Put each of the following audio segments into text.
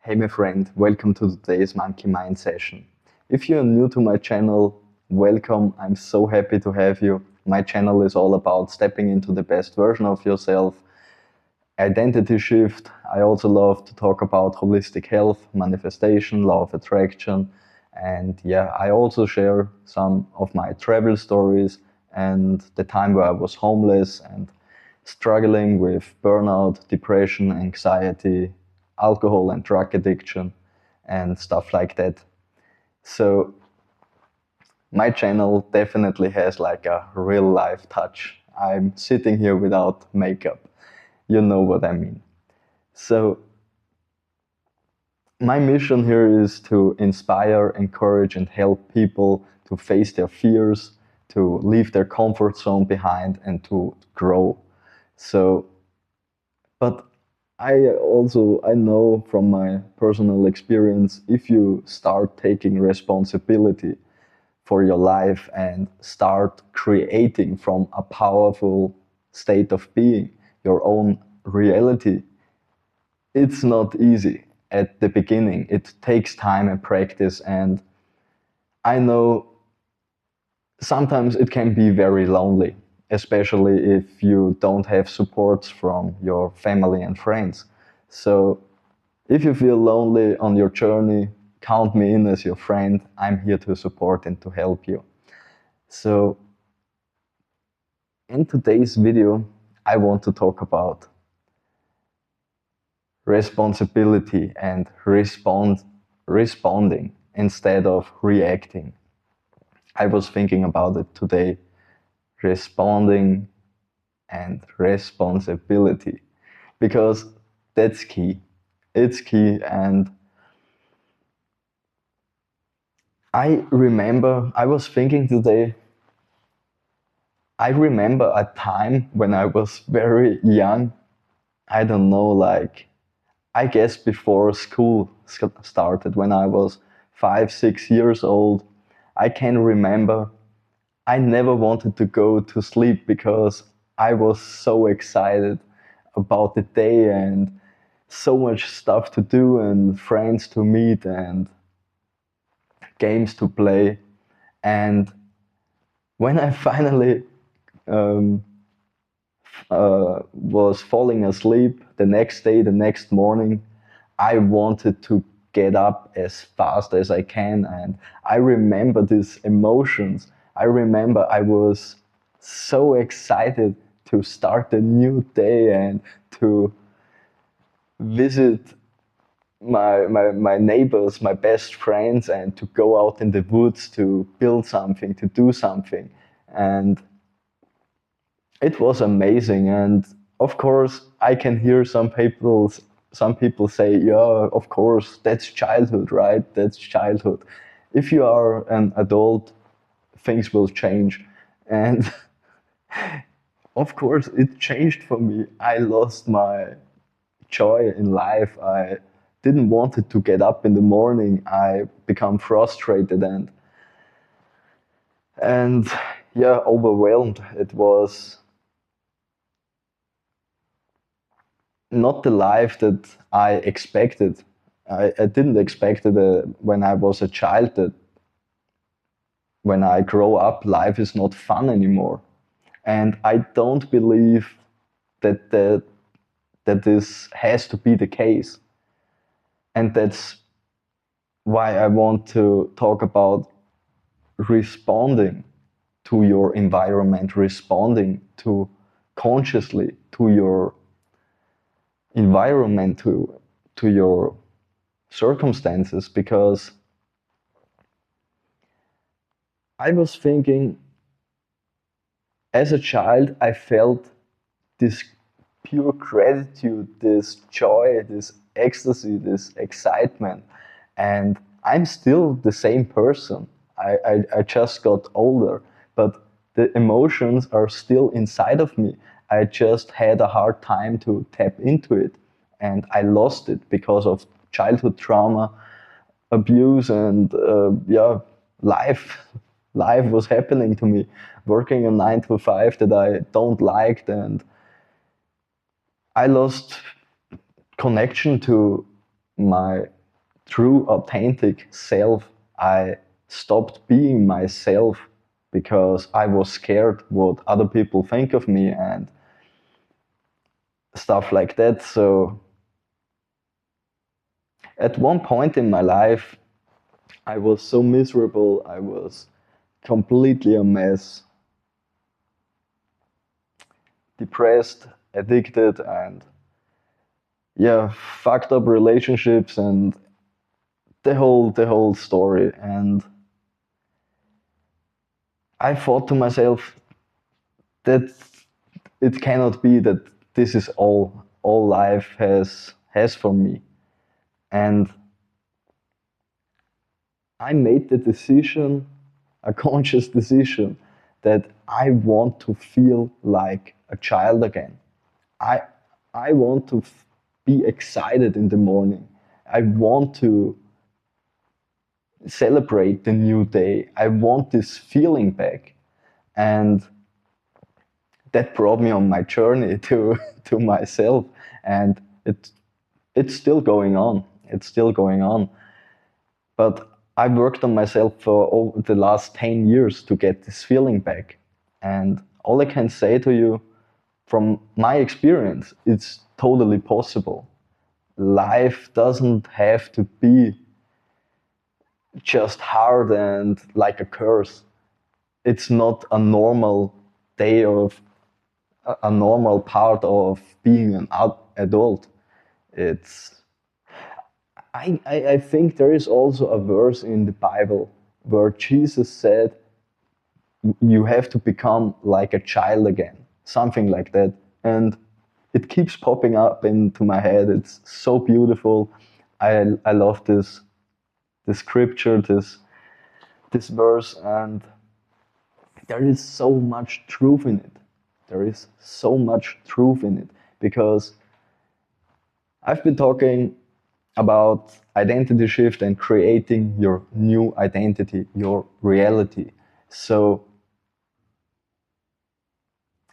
Hey my friend, welcome to today's MonkeyMind session. If you're new to my channel, welcome. I'm so happy to have you. My channel is all about stepping into the best version of yourself, identity shift. I also love to talk about holistic health, manifestation, law of attraction. And yeah, I also share some of my travel stories and the time where I was homeless and struggling with burnout, depression, anxiety, alcohol and drug addiction, and stuff like that. So my channel definitely has like a real life touch. I'm sitting here without makeup. You know what I mean. So my mission here is to inspire, encourage, and help people to face their fears, to leave their comfort zone behind, and to grow. So, but I know from my personal experience, if you start taking responsibility for your life and start creating from a powerful state of being your own reality, it's not easy at the beginning. It takes time and practice, and I know sometimes it can be very lonely, especially if you don't have supports from your family and friends. So if you feel lonely on your journey, count me in as your friend. I'm here to support and to help you. So in today's video, I want to talk about responsibility and responding instead of reacting. I was thinking about it today, responding and responsibility, because that's key. It's key. And I remember, I was thinking today, I remember a time when I was very young. I don't know, like, I guess before school started, when I was 5, 6 years old. I can remember I never wanted to go to sleep because I was so excited about the day and so much stuff to do and friends to meet and games to play. And when I finally um, was falling asleep the next day, the next morning, I wanted to get up as fast as I can. And I remember these emotions. I remember I was so excited to start a new day and to visit my neighbors, my best friends, and to go out in the woods to build something, to do something. And it was amazing. And of course, I can hear some people say, yeah, of course, that's childhood, right? That's childhood. If you are an adult, things will change. And of course, it changed for me. I lost my joy in life. I didn't want it to get up in the morning. I become frustrated and yeah, overwhelmed. It was not the life that I expected. I didn't expect it when I was a child, that when I grow up, life is not fun anymore. And I don't believe that this has to be the case. And that's why I want to talk about responding to your environment, responding to consciously to your environment, to your circumstances. Because I was thinking, as a child, I felt this pure gratitude, this joy, this ecstasy, this excitement. And I'm still the same person. I just got older, but the emotions are still inside of me. I just had a hard time to tap into it. And I lost it because of childhood trauma, abuse, and yeah, life. Life was happening to me, working a 9 to 5 that I don't liked, and I lost connection to my true authentic self. I stopped being myself because I was scared what other people think of me and stuff like that. So at one point in my life, I was so miserable. I was completely a mess, depressed, addicted, and yeah, fucked up relationships and the whole story. And I thought to myself that it cannot be that this is all life has for me. And I made the decision, a conscious decision, that I want to feel like a child again. I I want to be excited in the morning. I want to celebrate the new day. I want this feeling back. And that brought me on my journey to to myself, and it's still going on. It's still going on. But I worked on myself for over the last 10 years to get this feeling back. And all I can say to you from my experience, it's totally possible. Life doesn't have to be just hard and like a curse. It's not a normal day of a normal part of being an adult. It's I think there is also a verse in the Bible where Jesus said you have to become like a child again, something like that. And it keeps popping up into my head. It's so beautiful. I love this scripture, this verse, and there is so much truth in it. There is so much truth in it because I've been talking about identity shift and creating your new identity, your reality. So,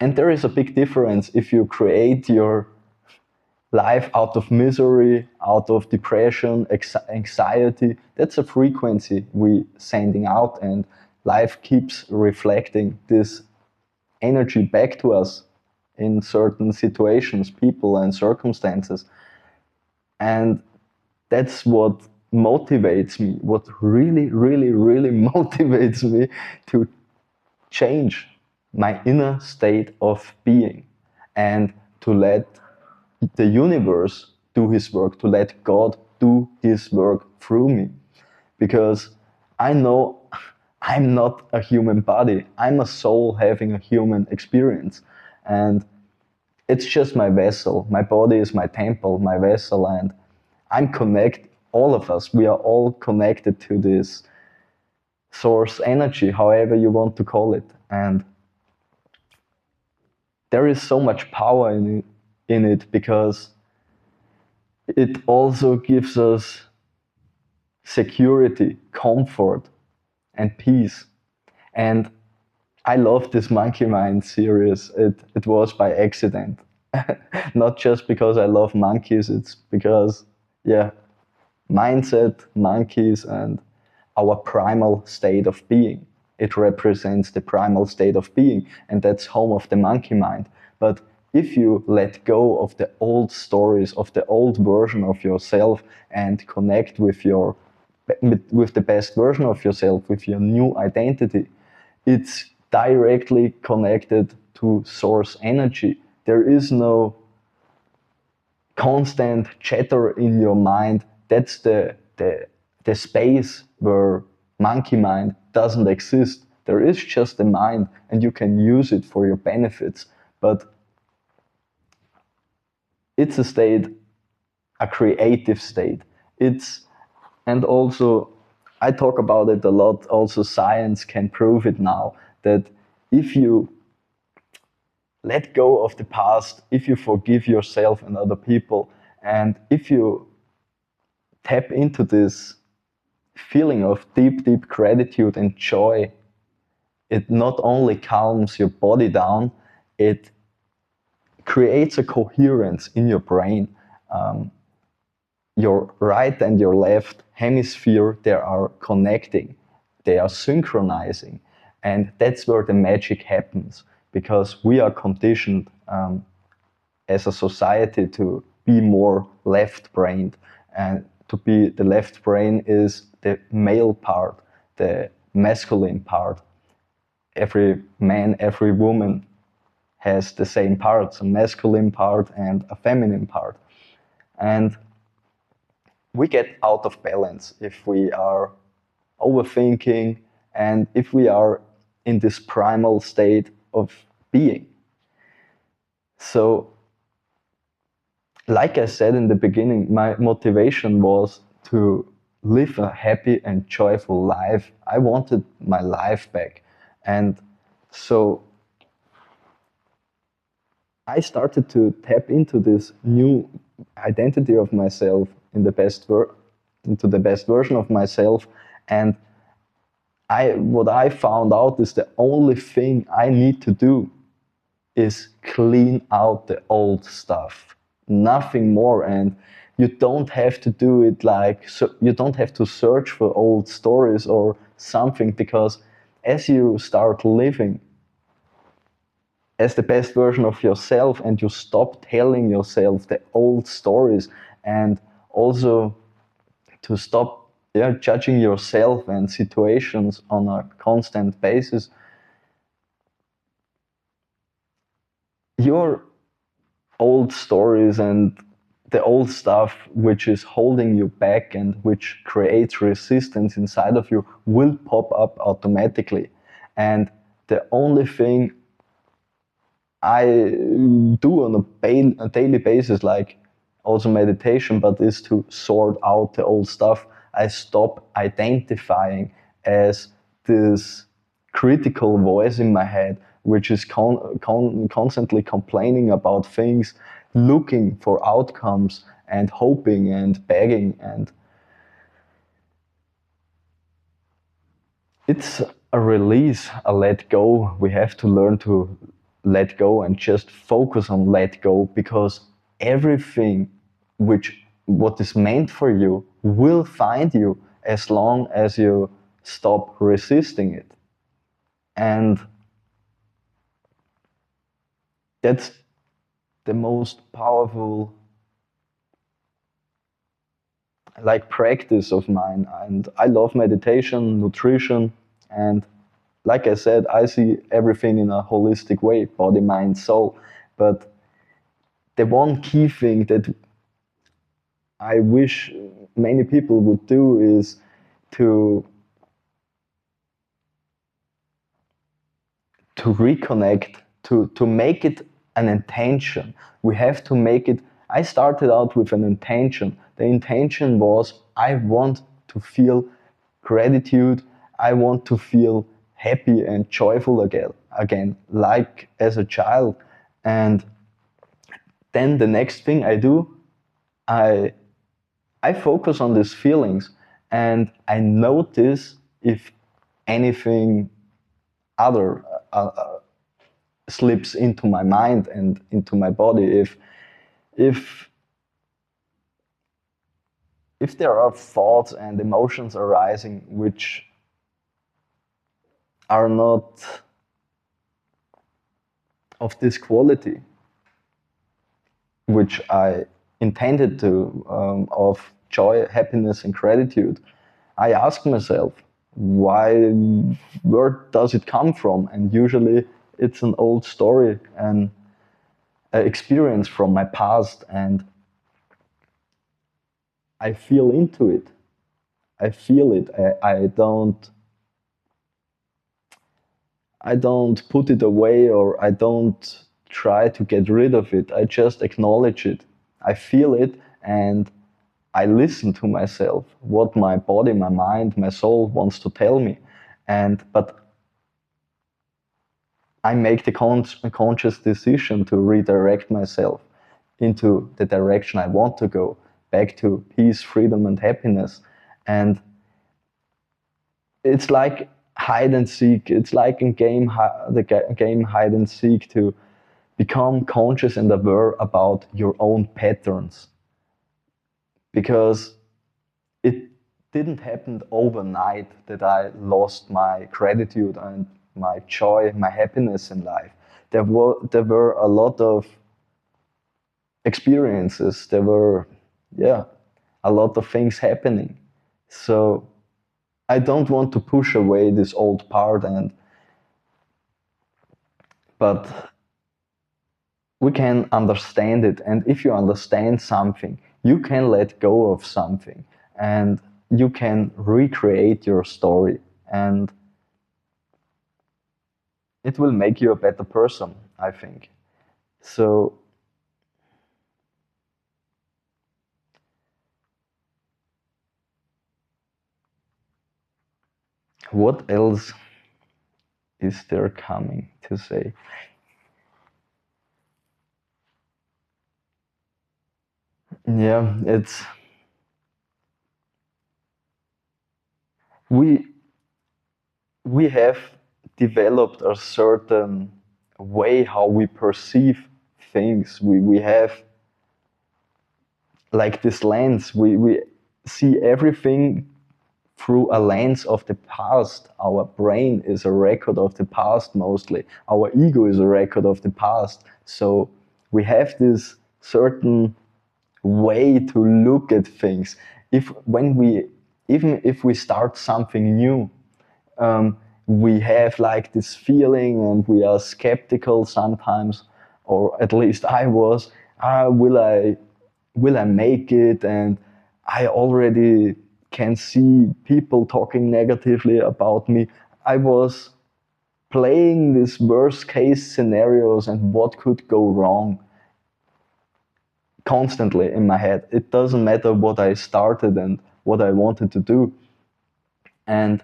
and there is a big difference if you create your life out of misery, out of depression, anxiety. That's a frequency we sending out, and life keeps reflecting this energy back to us in certain situations, people, and circumstances. And that's what motivates me, what really, really, really motivates me to change my inner state of being and to let the universe do his work, to let God do his work through me. Because I know I'm not a human body, I'm a soul having a human experience. And it's just my vessel. My body is my temple, my vessel, and I'm connected. All of us, we are all connected to this source energy, however you want to call it. And there is so much power in it because it also gives us security, comfort, and peace. And I love this MonkeyMind series. It was by accident. Not just because I love monkeys, it's because, yeah, mindset, monkeys, and our primal state of being. It represents the primal state of being, and that's home of the monkey mind. But if you let go of the old stories, of the old version of yourself, and connect with with the best version of yourself, with your new identity, it's directly connected to source energy. There is no constant chatter in your mind. That's the space where monkey mind doesn't exist. There is just the mind, and you can use it for your benefits. But it's a state, a creative state. And also, I talk about it a lot. Also, science can prove it now that if you let go of the past, if you forgive yourself and other people, and if you tap into this feeling of deep, deep gratitude and joy, it not only calms your body down, it creates a coherence in your brain. your right and your left hemisphere, they are connecting, they are synchronizing, and that's where the magic happens, because we are conditioned as a society to be more left-brained, and to be the left brain is the male part, the masculine part. Every man, every woman has the same parts, a masculine part and a feminine part. And we get out of balance if we are overthinking and if we are in this primal state of being. So, like I said in the beginning, my motivation was to live a happy and joyful life. I wanted my life back. And so I started to tap into this new identity of myself in into the best version of myself. And what I found out is the only thing I need to do is clean out the old stuff, nothing more. And you don't have to do it like, so you don't have to search for old stories or something, because as you start living as the best version of yourself and you stop telling yourself the old stories, and also to stop judging yourself and situations on a constant basis, your old stories and the old stuff which is holding you back and which creates resistance inside of you will pop up automatically. And the only thing I do on a daily basis, like also meditation, but is to sort out the old stuff. I stop identifying as this critical voice in my head, which is constantly complaining about things, looking for outcomes and hoping and begging. And it's a release, a let go. We have to learn to let go and just focus on let go, because everything what is meant for you will find you as long as you stop resisting it. And that's the most powerful practice of mine. And I love meditation, nutrition, and like I said, I see everything in a holistic way, body, mind, soul. But the one key thing that I wish many people would do is to reconnect, to make it an intention. We have to make it. I started out with an intention. The intention was, I want to feel gratitude. I want to feel happy and joyful again, like as a child. And then the next thing I do, I focus on these feelings, and I notice if anything other slips into my mind and into my body. If there are thoughts and emotions arising which are not of this quality, which I intended to, of joy, happiness, and gratitude, I ask myself, where does it come from? And usually it's an old story and an experience from my past, and I feel into it. I feel it. I don't put it away, or I don't try to get rid of it. I just acknowledge it. I feel it, and I listen to myself, what my body, my mind, my soul wants to tell me. But I make the conscious decision to redirect myself into the direction I want to go, back to peace, freedom, and happiness. And it's like hide and seek. It's like in the game hide and seek, to become conscious and aware about your own patterns. because it didn't happen overnight that I lost my gratitude and my joy, my happiness in life. There were a lot of experiences. There were, yeah, a lot of things happening. So I don't want to push away this old part, but we can understand it. And if you understand something, you can let go of something and you can recreate your story, and it will make you a better person, I think. So what else is there coming to say? Yeah, it's we we have developed a certain way how we perceive things. We have like this lens. We see everything through a lens of the past. Our brain is a record of the past mostly. Our ego is a record of the past. So we have this certain way to look at things. If when we even if we start something new, we have like this feeling and we are skeptical sometimes, or at least I was. Will I make it? And I already can see people talking negatively about me. I was playing these worst case scenarios and what could go wrong constantly in my head. It doesn't matter what I started and what I wanted to do. And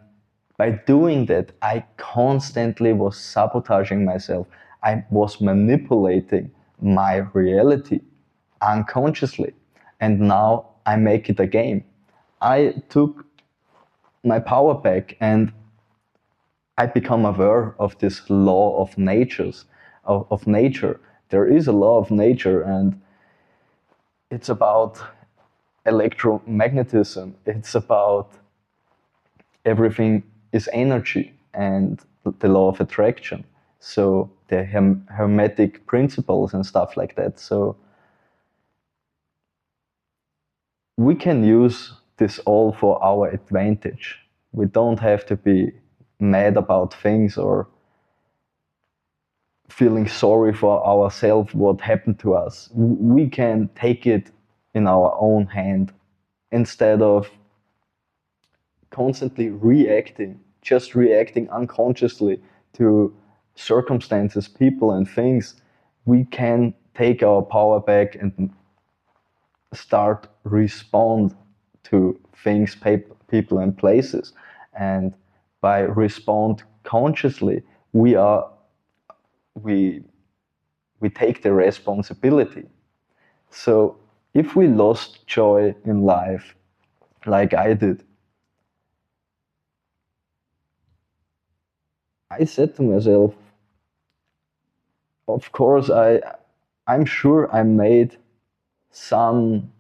by doing that, I constantly was sabotaging myself. I was manipulating my reality unconsciously. And now I make it a game. I took my power back and I become aware of this law of of nature. There is a law of nature, and it's about electromagnetism. It's about everything is energy and the law of attraction. So the hermetic principles and stuff like that. So we can use this all for our advantage. We don't have to be mad about things or feeling sorry for ourselves what happened to us. We can take it in our own hand instead of constantly reacting, just reacting unconsciously to circumstances, people, and things. We can take our power back and start respond to things, people, and places. And by respond consciously, we we take the responsibility. So if we lost joy in life, like I did, I said to myself, of course, I'm sure I made some.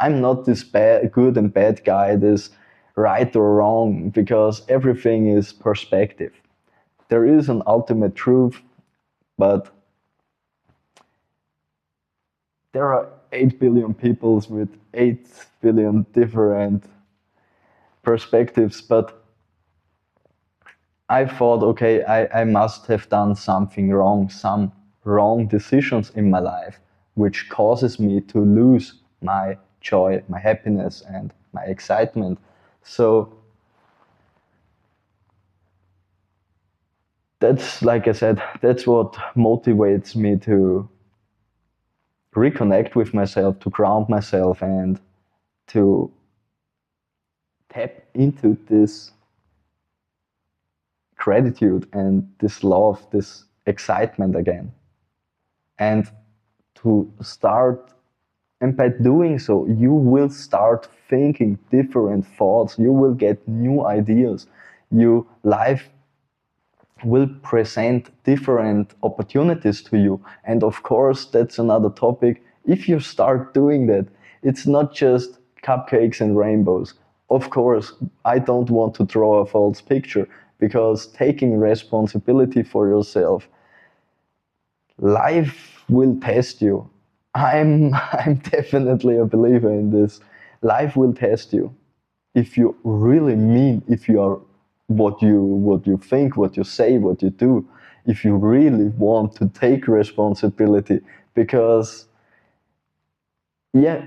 I'm not this good and bad guy, this right or wrong, because everything is perspective. There is an ultimate truth, but there are 8 billion people with 8 billion different perspectives. But I thought, okay, I must have done something wrong, some wrong decisions in my life, which causes me to lose my joy, my happiness, and my excitement. So that's, like I said, that's what motivates me to reconnect with myself, to ground myself, and to tap into this gratitude and this love, this excitement again. And to start, and by doing so, you will start thinking different thoughts. You will get new ideas. Your life will present different opportunities to you. And of course, that's another topic. If you start doing that, it's not just cupcakes and rainbows. Of course, I don't want to draw a false picture, because taking responsibility for yourself, life will test you. I'm definitely a believer in this. Life will test you. If you really mean, if you are what you think, what you say, what you do, if you really want to take responsibility, because yeah,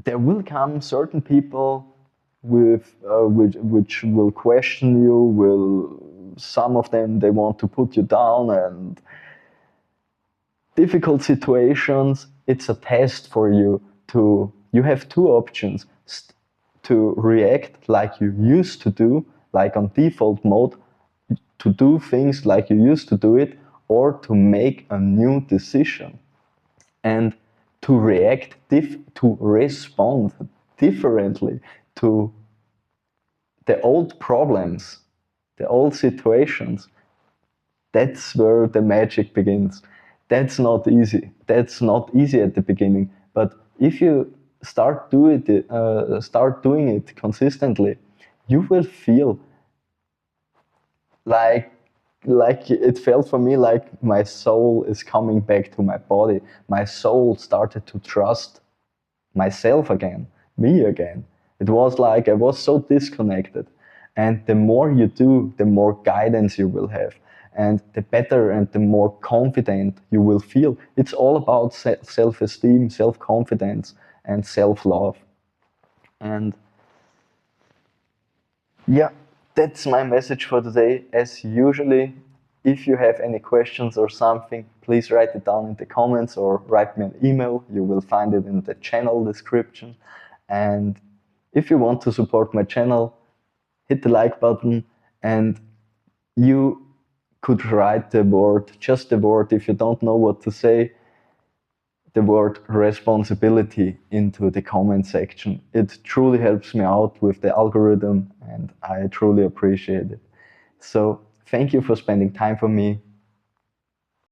there will come certain people with which will question you. Will some of them, they want to put you down, and difficult situations, it's a test for you. To you have two options: to react like you used to do, like on default mode, to do things like you used to do it, or to make a new decision and to react, to respond differently to the old problems, the old situations. That's where the magic begins. That's not easy. That's not easy at the beginning. But if you start doing it consistently, you will feel like it felt for me like my soul is coming back to my body. My soul started to trust myself again, me again. It was like I was so disconnected. And the more you do, the more guidance you will have. And the better and the more confident you will feel. It's all about self-esteem, self-confidence, and self-love. And yeah, that's my message for today. As usually, if you have any questions or something, please write it down in the comments or write me an email. You will find it in the channel description. And if you want to support my channel, hit the like button, and you could write the word, just the word, if you don't know what to say, the word responsibility into the comment section. It truly helps me out with the algorithm, and I truly appreciate it. So thank you for spending time for me.